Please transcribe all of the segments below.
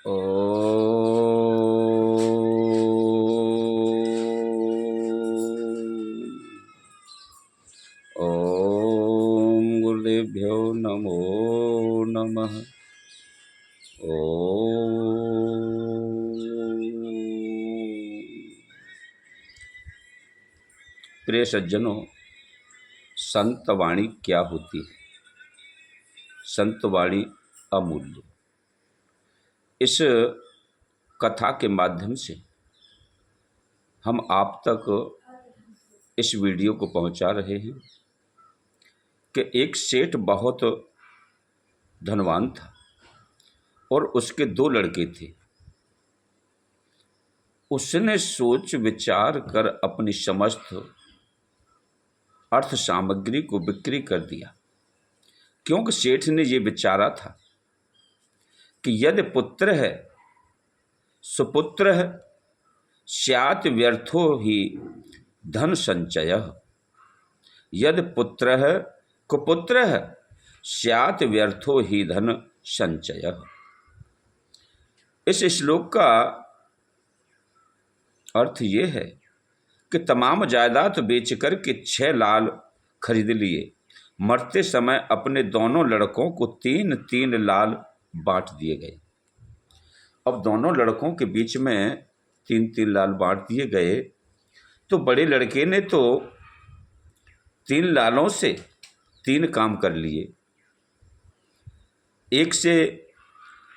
ओ ओम गुरुदेभ्यो नमो नमः। प्रिय सज्जनों, संत वाणी क्या होती है? संत वाणी अमूल्य। इस कथा के माध्यम से हम आप तक इस वीडियो को पहुंचा रहे हैं कि एक सेठ बहुत धनवान था और उसके 2 लड़के थे। उसने सोच विचार कर अपनी समस्त अर्थ सामग्री को बिक्री कर दिया, क्योंकि सेठ ने यह विचारा था कि यदि पुत्र है सुपुत्र है, स्यात् व्यर्थो ही धन संचयः। यदि पुत्र है कुपुत्र है, स्यात् व्यर्थो ही धन संचयः। इस श्लोक का अर्थ ये है कि तमाम जायदाद बेच कर के 6 लाल खरीद लिए। मरते समय अपने दोनों लड़कों को 3-3 लाल बांट दिए गए। अब दोनों लड़कों के बीच में 3-3 लाल बांट दिए गए, तो बड़े लड़के ने तो 3 लालों से 3 काम कर लिए। एक से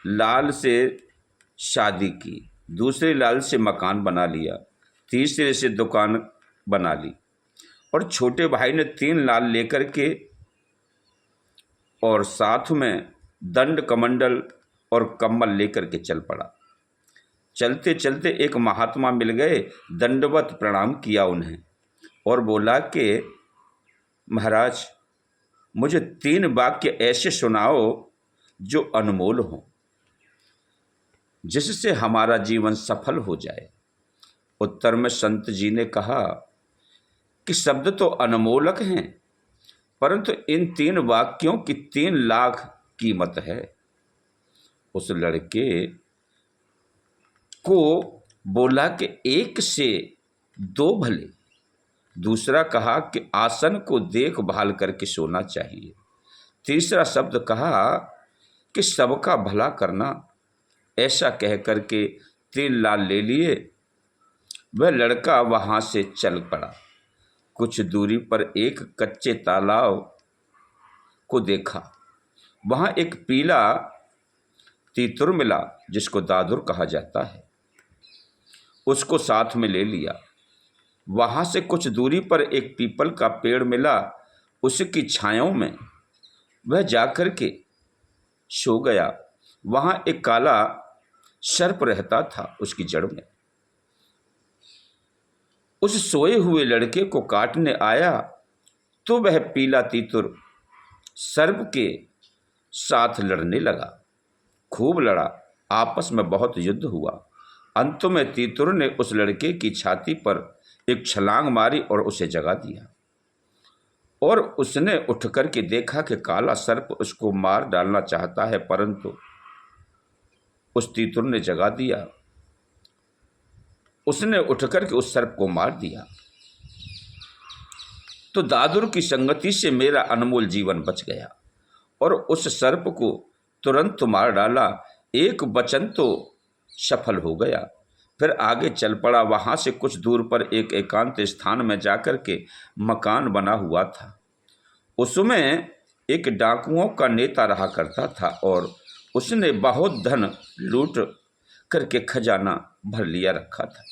लाल से शादी की, दूसरे लाल से मकान बना लिया, तीसरे से दुकान बना ली, और छोटे भाई ने 3 लाल लेकर के और साथ में दंड कमंडल और कम्बल लेकर के चल पड़ा। चलते चलते एक महात्मा मिल गए, दंडवत प्रणाम किया उन्हें और बोला कि महाराज, मुझे 3 वाक्य ऐसे सुनाओ जो अनमोल हों, जिससे हमारा जीवन सफल हो जाए। उत्तर में संत जी ने कहा कि शब्द तो अनमोलक हैं, परंतु इन 3 वाक्यों की 3 लाख कीमत है। उस लड़के को बोला कि 1 से 2 भले। दूसरा कहा कि आसन को देखभाल करके सोना चाहिए। तीसरा शब्द कहा कि सबका भला करना। ऐसा कह करके 3 लाल ले लिए। वह लड़का वहाँ से चल पड़ा। कुछ दूरी पर एक कच्चे तालाब को देखा। वहाँ एक पीला तीतुर मिला, जिसको दादुर कहा जाता है। उसको साथ में ले लिया। वहाँ से कुछ दूरी पर एक पीपल का पेड़ मिला। उसकी छायाओं में वह जाकर के सो गया। वहाँ एक काला सर्प रहता था उसकी जड़ में। उस सोए हुए लड़के को काटने आया तो वह पीला तीतुर सर्प के साथ लड़ने लगा। खूब लड़ा, आपस में बहुत युद्ध हुआ। अंत में तीतुर ने उस लड़के की छाती पर एक छलांग मारी और उसे जगा दिया। और उसने उठ कर के देखा कि काला सर्प उसको मार डालना चाहता है, परंतु उस तीतुर ने जगा दिया। उसने उठकर के उस सर्प को मार दिया। तो दादुर की संगति से मेरा अनमोल जीवन बच गया और उस सर्प को तुरंत मार डाला। एक वचन तो सफल हो गया। फिर आगे चल पड़ा। वहाँ से कुछ दूर पर एक एकांत स्थान में जाकर के मकान बना हुआ था। उसमें एक डाकुओं का नेता रहा करता था और उसने बहुत धन लूट करके खजाना भर लिया रखा था।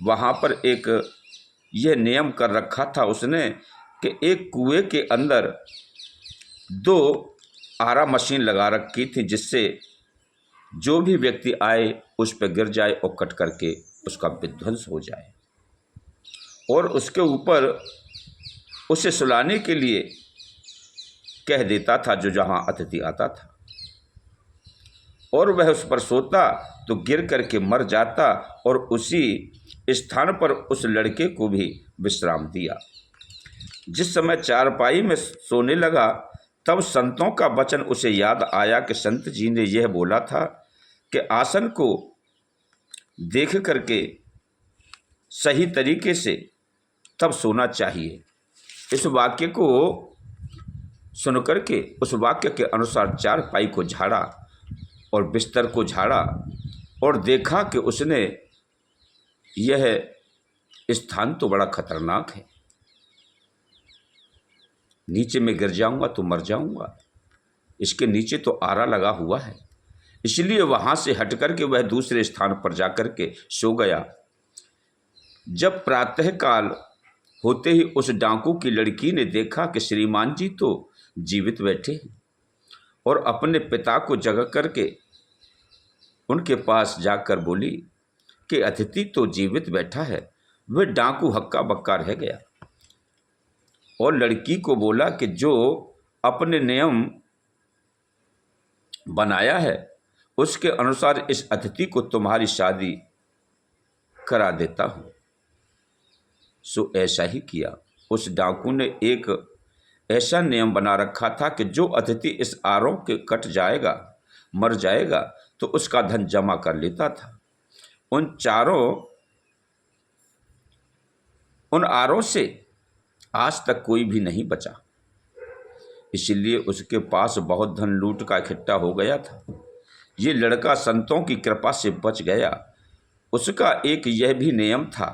वहाँ पर एक यह नियम कर रखा था उसने कि एक कुएं के अंदर 2 आरा मशीन लगा रखी थी, जिससे जो भी व्यक्ति आए उस पर गिर जाए और कट करके उसका विध्वंस हो जाए। और उसके ऊपर उसे सुलाने के लिए कह देता था जो जहाँ अतिथि आता था, और वह उस पर सोता तो गिर करके मर जाता। और उसी स्थान पर उस लड़के को भी विश्राम दिया। जिस समय चारपाई में सोने लगा, तब संतों का वचन उसे याद आया कि संत जी ने यह बोला था कि आसन को देख करके सही तरीके से तब सोना चाहिए। इस वाक्य को सुनकर के उस वाक्य के अनुसार चारपाई को झाड़ा और बिस्तर को झाड़ा और देखा कि उसने यह स्थान तो बड़ा खतरनाक है, नीचे में गिर जाऊंगा तो मर जाऊंगा, इसके नीचे तो आरा लगा हुआ है। इसलिए वहां से हट करके वह दूसरे स्थान पर जाकर के सो गया। जब प्रातःकाल होते ही उस डाकू की लड़की ने देखा कि श्रीमान जी तो जीवित बैठे हैं और अपने पिता को जगा करके उनके पास जाकर बोली कि अतिथि तो जीवित बैठा है। वह डाकू हक्का बक्का रह गया और लड़की को बोला कि जो अपने नियम बनाया है उसके अनुसार इस अतिथि को तुम्हारी शादी करा देता हूं। सो ऐसा ही किया। उस डाकू ने एक ऐसा नियम बना रखा था कि जो अतिथि इस आरों के कट जाएगा, मर जाएगा, तो उसका धन जमा कर लेता था। उन आरों से आज तक कोई भी नहीं बचा। इसलिए उसके पास बहुत धन लूट का इकट्ठा हो गया था। ये लड़का संतों की कृपा से बच गया। उसका एक यह भी नियम था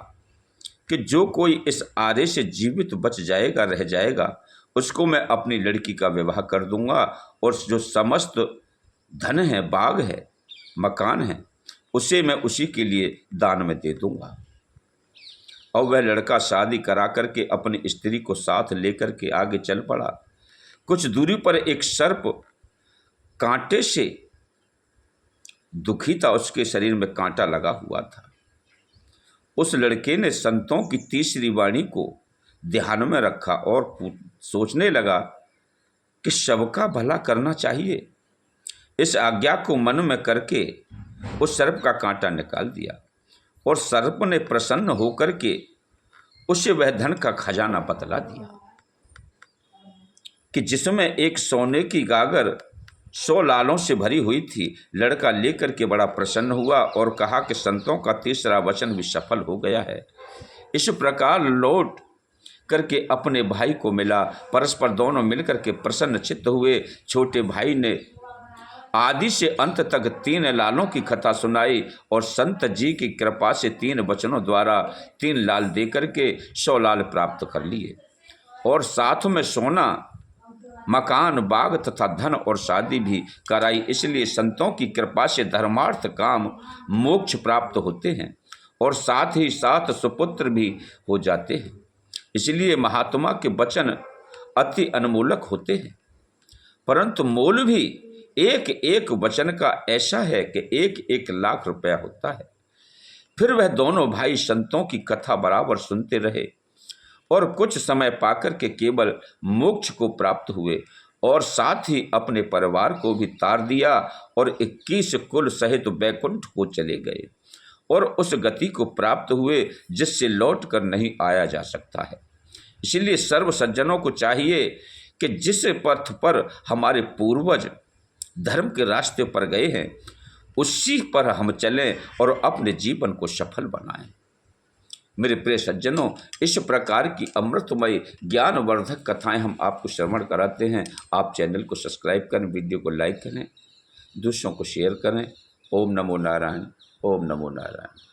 कि जो कोई इस आरे से जीवित बच जाएगा, रह जाएगा, उसको मैं अपनी लड़की का विवाह कर दूंगा और जो समस्त धन है, बाग है, मकान है, उसे मैं उसी के लिए दान में दे दूंगा। और वह लड़का शादी करा करके अपनी स्त्री को साथ लेकर के आगे चल पड़ा। कुछ दूरी पर एक सर्प कांटे से दुखी था, उसके शरीर में कांटा लगा हुआ था। उस लड़के ने संतों की तीसरी वाणी को ध्यान में रखा और सोचने लगा कि शव का भला करना चाहिए। इस आज्ञा को मन में करके उस सर्प का कांटा निकाल दिया और सर्प ने प्रसन्न होकर के उसे वह धन का खजाना बतला दिया कि जिसमें एक सोने की गागर 100 लालों से भरी हुई थी। लड़का लेकर के बड़ा प्रसन्न हुआ और कहा कि संतों का तीसरा वचन भी सफल हो गया है। इस प्रकार लौट करके अपने भाई को मिला। परस्पर दोनों मिलकर के प्रसन्न चित्त हुए। छोटे भाई ने आदि से अंत तक 3 लालों की कथा सुनाई और संत जी की कृपा से 3 वचनों द्वारा 3 लाल दे करके 100 लाल प्राप्त कर लिए और साथ में सोना, मकान, बाग तथा धन और शादी भी कराई। इसलिए संतों की कृपा से धर्मार्थ काम मोक्ष प्राप्त होते हैं और साथ ही साथ सुपुत्र भी हो जाते हैं। इसलिए महात्मा के वचन अति अनमोलक होते हैं, परंतु मोल भी एक एक वचन का ऐसा है कि 1-1 लाख रुपया होता है। फिर वह दोनों भाई संतों की कथा बराबर सुनते रहे और कुछ समय पाकर के केवल मोक्ष को प्राप्त हुए और साथ ही अपने परिवार को भी तार दिया और 21 कुल सहित बैकुंठ को चले गए और उस गति को प्राप्त हुए जिससे लौट कर नहीं आया जा सकता है। इसलिए सर्व सज्जनों को चाहिए कि जिस पथ पर हमारे पूर्वज धर्म के रास्ते पर गए हैं उसी पर हम चलें और अपने जीवन को सफल बनाएं। मेरे प्रिय सज्जनों, इस प्रकार की अमृतमय ज्ञानवर्धक कथाएं हम आपको श्रवण कराते हैं। आप चैनल को सब्सक्राइब करें, वीडियो को लाइक करें, दूसरों को शेयर करें। ओम नमो नारायण, ओम नमो नारायण।